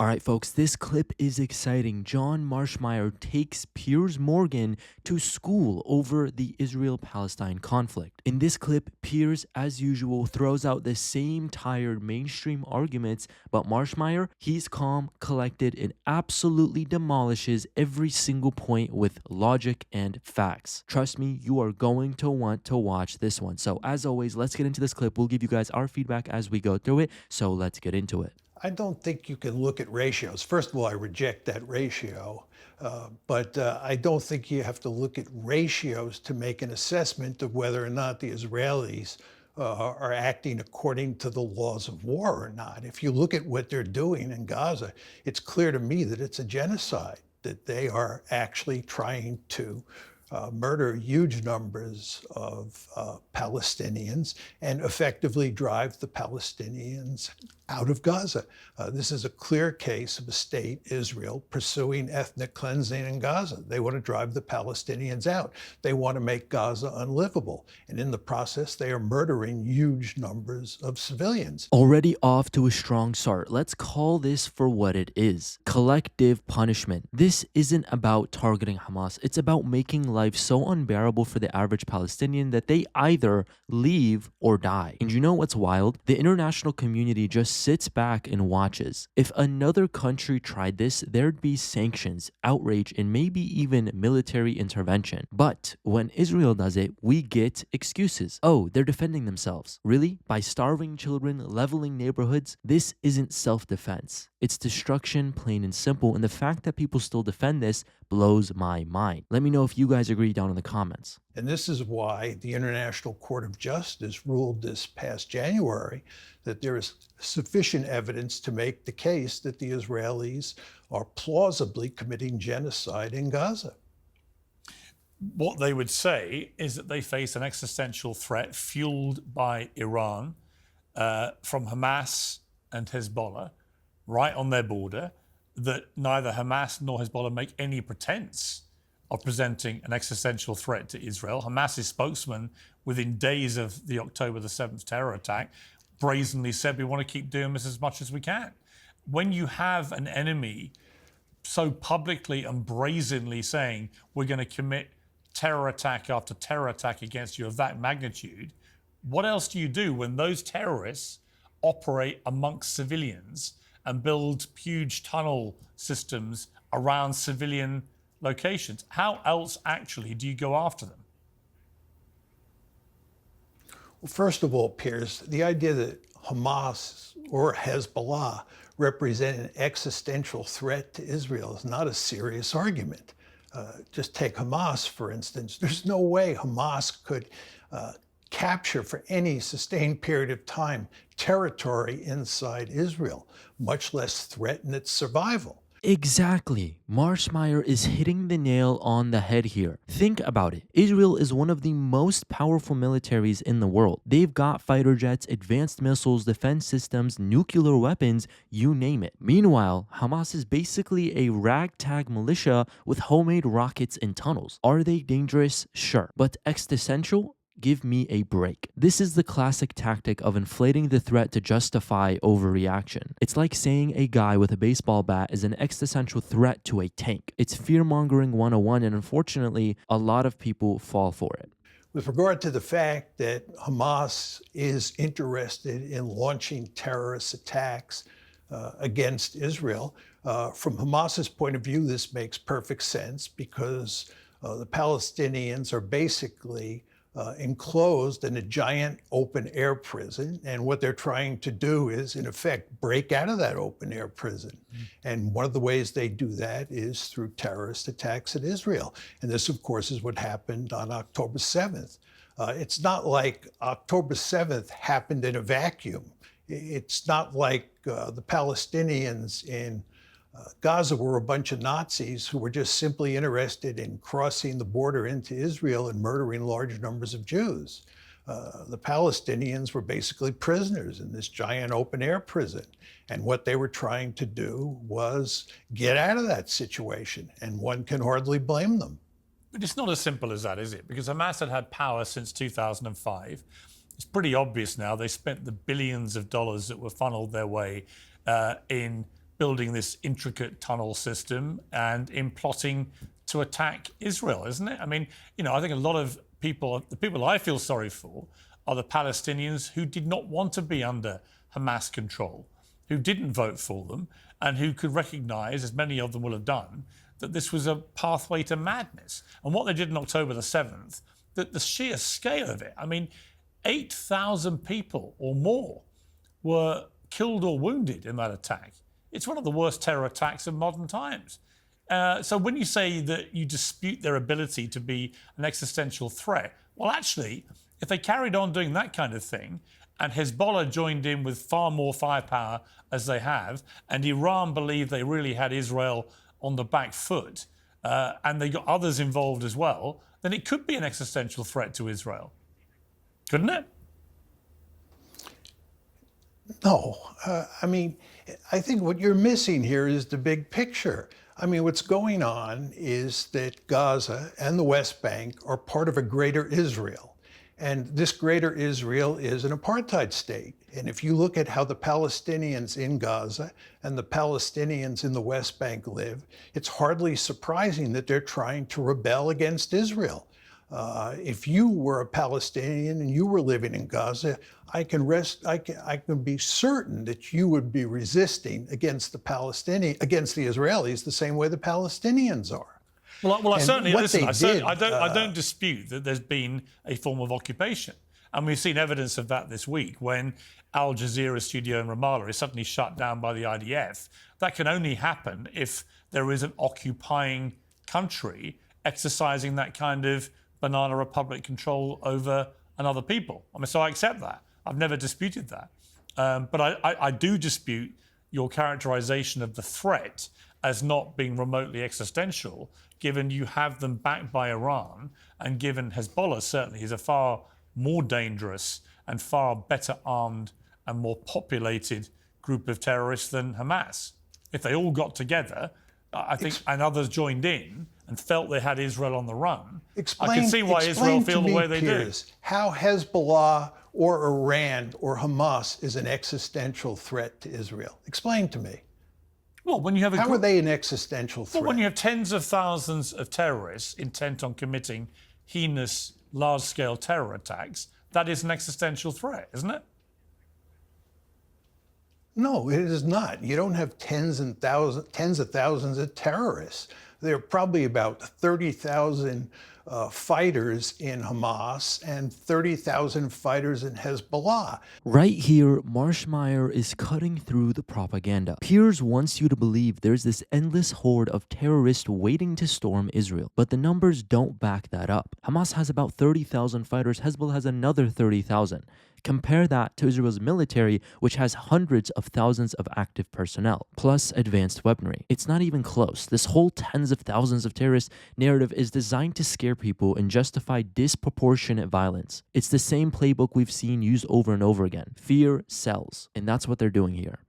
All right, folks, this clip is exciting. John Mearsheimer takes Piers Morgan to school over the Israel-Palestine conflict. In this clip, Piers, as usual, throws out the same tired mainstream arguments, but Mearsheimer, he's calm, collected, and absolutely demolishes every single point with logic and facts. Trust me, you are going to want to watch this one. So as always, let's get into this clip. We'll give you guys our feedback as we go through it. So let's get into it. I don't think you can look at ratios. First of all, I reject that ratio, but I don't think you have to look at ratios to make an assessment of whether or not the Israelis are acting according to the laws of war or not. If you look at what they're doing in Gaza, it's clear to me that it's a genocide, that they are actually trying to murder huge numbers of Palestinians and effectively drive the Palestinians out of Gaza. This is a clear case of a state, Israel, pursuing ethnic cleansing in Gaza. They want to drive the Palestinians out. They want to make Gaza unlivable. And in the process, they are murdering huge numbers of civilians. Already off to a strong start. Let's call this for what it is. Collective punishment. This isn't about targeting Hamas. It's about making life so unbearable for the average Palestinian that they either leave or die. And you know what's wild? The international community just sits back and watches. If another country tried this, there'd be sanctions, outrage, and maybe even military intervention. But when Israel does it, we get excuses. Oh, they're defending themselves. Really? By starving children, leveling neighborhoods? This isn't self-defense. It's destruction, plain and simple, and the fact that people still defend this blows my mind. Let me know if you guys agree down in the comments. And this is why the International Court of Justice ruled this past January that there is sufficient evidence to make the case that the Israelis are plausibly committing genocide in Gaza. What they would say is that they face an existential threat fueled by Iran from Hamas and Hezbollah right on their border, that neither Hamas nor Hezbollah make any pretense of presenting an existential threat to Israel. Hamas's spokesman, within days of the October the 7th terror attack, brazenly said, we want to keep doing this as much as we can. When you have an enemy so publicly and brazenly saying, we're going to commit terror attack after terror attack against you of that magnitude, what else do you do when those terrorists operate amongst civilians and build huge tunnel systems around civilian locations? How else actually do you go after them? Well, first of all, Piers, the idea that Hamas or Hezbollah represent an existential threat to Israel is not a serious argument. Just take Hamas, for instance. There's no way Hamas could capture for any sustained period of time territory inside Israel, much less threaten its survival. Exactly. Mearsheimer is hitting the nail on the head here. Think about it. Israel is one of the most powerful militaries in the world. They've got fighter jets, advanced missiles, defense systems, nuclear weapons, you name it. Meanwhile, Hamas is basically a ragtag militia with homemade rockets and tunnels. Are they dangerous? Sure. But existential? Give me a break. This is the classic tactic of inflating the threat to justify overreaction. It's like saying a guy with a baseball bat is an existential threat to a tank. It's fear-mongering 101, and unfortunately, a lot of people fall for it. With regard to the fact that Hamas is interested in launching terrorist attacks against Israel, from Hamas's point of view, this makes perfect sense because the Palestinians are basically enclosed in a giant open air prison. And what they're trying to do is, in effect, break out of that open air prison. And one of the ways they do that is through terrorist attacks at Israel. And this, of course, is what happened on October 7th. It's not like October 7th happened in a vacuum. It's not like the Palestinians in Gaza were a bunch of Nazis who were just simply interested in crossing the border into Israel and murdering large numbers of Jews. The Palestinians were basically prisoners in this giant open air prison. And what they were trying to do was get out of that situation. And one can hardly blame them. But it's not as simple as that, is it? Because Hamas had power since 2005. It's pretty obvious now they spent the billions of dollars that were funneled their way in building this intricate tunnel system and in plotting to attack Israel, isn't it? I mean, I think a lot of people, the people I feel sorry for, are the Palestinians who did not want to be under Hamas control, who didn't vote for them, and who could recognise, as many of them will have done, that this was a pathway to madness. And what they did on October the 7th, that the sheer scale of it, I mean, 8,000 people or more were killed or wounded in that attack. It's one of the worst terror attacks of modern times. So when you say that you dispute their ability to be an existential threat, well, actually, if they carried on doing that kind of thing, and Hezbollah joined in with far more firepower as they have, and Iran believed they really had Israel on the back foot, and they got others involved as well, then it could be an existential threat to Israel. Couldn't it? No. I mean, I think what you're missing here is the big picture. I mean, what's going on is that Gaza and the West Bank are part of a greater Israel. And this greater Israel is an apartheid state. And if you look at how the Palestinians in Gaza and the Palestinians in the West Bank live, it's hardly surprising that they're trying to rebel against Israel. If you were a Palestinian and you were living in Gaza, I can be certain that you would be resisting against the Israelis the same way the Palestinians are. Well, I certainly listen. I did, don't dispute that there's been a form of occupation, and we've seen evidence of that this week when Al Jazeera studio in Ramallah is suddenly shut down by the IDF. That can only happen if there is an occupying country exercising that kind of banana republic control over another people. I mean, so I accept that. I've never disputed that. But I do dispute your characterization of the threat as not being remotely existential, given you have them backed by Iran, and given Hezbollah certainly is a far more dangerous and far better armed and more populated group of terrorists than Hamas. If they all got together, I think, and others joined in and felt they had Israel on the run, I can see why Israel feel the way they do. How Hezbollah or Iran or Hamas is an existential threat to Israel. Explain to me. Well, when you have how are they an existential threat? Well, when you have tens of thousands of terrorists intent on committing heinous, large-scale terror attacks, that is an existential threat, isn't it? No, it is not. You don't have tens of thousands of terrorists. There are probably about 30,000 fighters in Hamas and 30,000 fighters in Hezbollah. Right here, Mearsheimer is cutting through the propaganda. Piers wants you to believe there's this endless horde of terrorists waiting to storm Israel, but the numbers don't back that up. Hamas has about 30,000 fighters, Hezbollah has another 30,000. Compare that to Israel's military, which has hundreds of thousands of active personnel, plus advanced weaponry. It's not even close. This whole tens of thousands of terrorists narrative is designed to scare people and justify disproportionate violence. It's the same playbook we've seen used over and over again. Fear sells, and that's what they're doing here.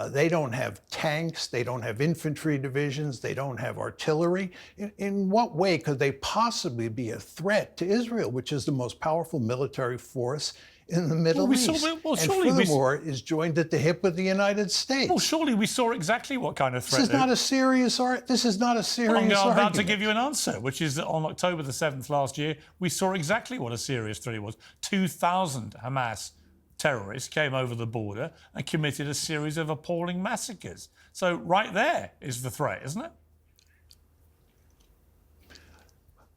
They don't have tanks, they don't have infantry divisions, they don't have artillery. In what way could they possibly be a threat to Israel, which is the most powerful military force in the Middle East? And furthermore, is joined at the hip with the United States. Well, surely we saw exactly what kind of threat. This is not a serious argument. I'm about to give you an answer, which is that on October the 7th last year, we saw exactly what a serious threat it was. 2,000 Hamas terrorists came over the border and committed a series of appalling massacres. So right there is the threat, isn't it?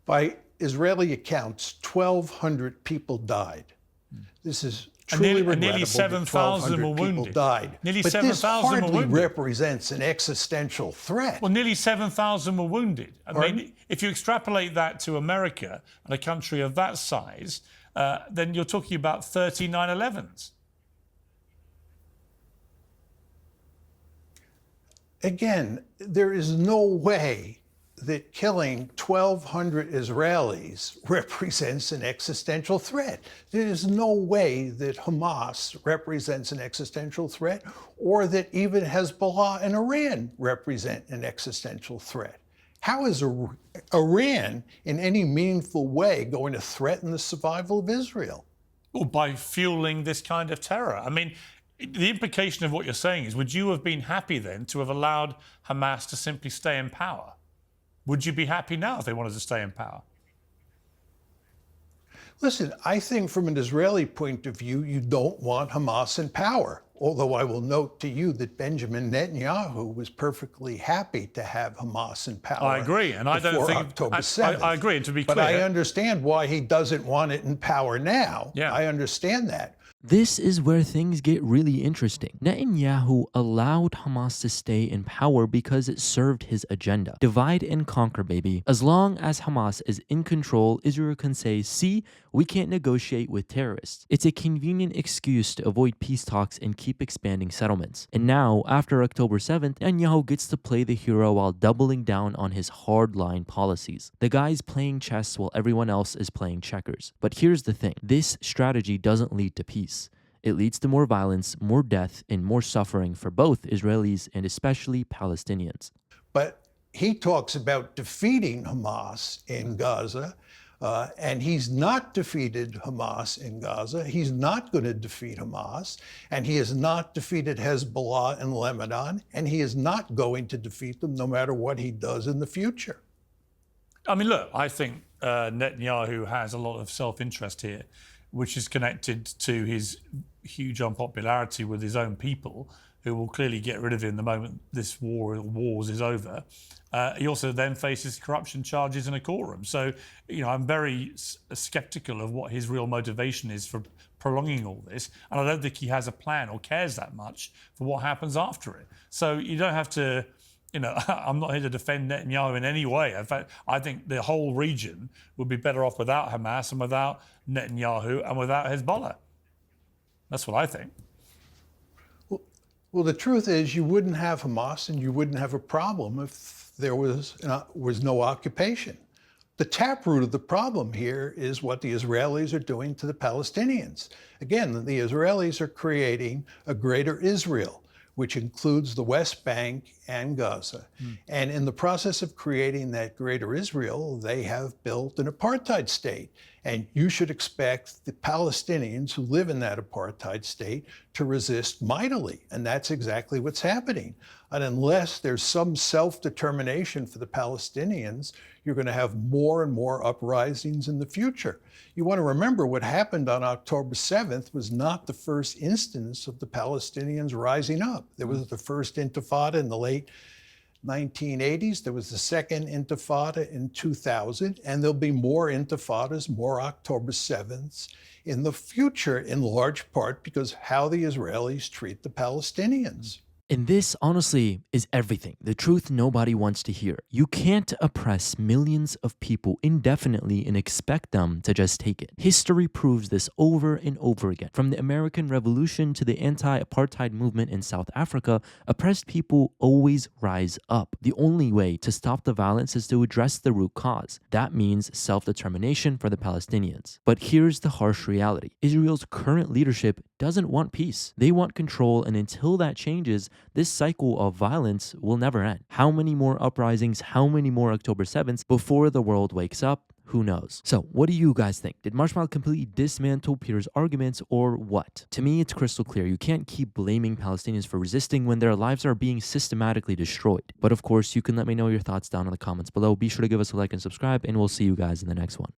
By Israeli accounts, 1,200 people died. This is truly regrettable. Nearly 7,000 were wounded. Died. Nearly but 7,000 this were wounded. Represents an existential threat. Well, nearly 7,000 were wounded. I mean, if you extrapolate that to America and a country of that size, then you're talking about 30 9/11s. Again, there is no way that killing 1,200 Israelis represents an existential threat. There is no way that Hamas represents an existential threat, or that even Hezbollah and Iran represent an existential threat. How is Iran in any meaningful way going to threaten the survival of Israel? Well, by fueling this kind of terror. I mean, The implication of what you're saying is, would you have been happy then to have allowed Hamas to simply stay in power? Would you be happy now if they wanted to stay in power? Listen, I think from an Israeli point of view, you don't want Hamas in power. Although I will note to you that Benjamin Netanyahu was perfectly happy to have Hamas in power. I agree, and I don't think October 7th. I agree, and to be clear, but I understand why he doesn't want it in power now. Yeah. I understand that. This is where things get really interesting. Netanyahu allowed Hamas to stay in power because it served his agenda. Divide and conquer, baby. As long as Hamas is in control, Israel can say, see, we can't negotiate with terrorists. It's a convenient excuse to avoid peace talks and keep expanding settlements. And now, after October 7th, Netanyahu gets to play the hero while doubling down on his hardline policies. The guy's playing chess while everyone else is playing checkers. But here's the thing. This strategy doesn't lead to peace. It leads to more violence, more death, and more suffering for both Israelis and especially Palestinians. But he talks about defeating Hamas in Gaza, and he's not defeated Hamas in Gaza. He's not going to defeat Hamas, and he has not defeated Hezbollah in Lebanon, and he is not going to defeat them no matter what he does in the future. I mean, look, I think Netanyahu has a lot of self-interest here, which is connected to his huge unpopularity with his own people, who will clearly get rid of him the moment this wars is over. He also then faces corruption charges in a courtroom. So, I'm very skeptical of what his real motivation is for prolonging all this. And I don't think he has a plan or cares that much for what happens after it. So you don't have to... I'm not here to defend Netanyahu in any way. In fact, I think the whole region would be better off without Hamas and without Netanyahu and without Hezbollah. That's what I think. Well, the truth is you wouldn't have Hamas and you wouldn't have a problem if there was no occupation. The taproot of the problem here is what the Israelis are doing to the Palestinians. Again, the Israelis are creating a greater Israel, which includes the West Bank and Gaza. And in the process of creating that greater Israel, they have built an apartheid state. And you should expect the Palestinians who live in that apartheid state to resist mightily. And that's exactly what's happening. And unless there's some self-determination for the Palestinians, you're going to have more and more uprisings in the future. You want to remember what happened on October 7th was not the first instance of the Palestinians rising up. There was the first intifada in the late 1980s. There was the second intifada in 2000, and there'll be more intifadas, more October 7ths in the future, in large part because how the Israelis treat the Palestinians. And this, honestly, is everything. The truth nobody wants to hear. You can't oppress millions of people indefinitely and expect them to just take it. History proves this over and over again. From the American Revolution to the anti-apartheid movement in South Africa, oppressed people always rise up. The only way to stop the violence is to address the root cause. That means self-determination for the Palestinians. But here's the harsh reality. Israel's current leadership doesn't want peace. They want control, and until that changes, this cycle of violence will never end. How many more uprisings, how many more October 7ths before the world wakes up? Who knows? So what do you guys think? Did Marshmallow completely dismantle Peter's arguments or what? To me, it's crystal clear. You can't keep blaming Palestinians for resisting when their lives are being systematically destroyed. But of course, you can let me know your thoughts down in the comments below. Be sure to give us a like and subscribe, and we'll see you guys in the next one.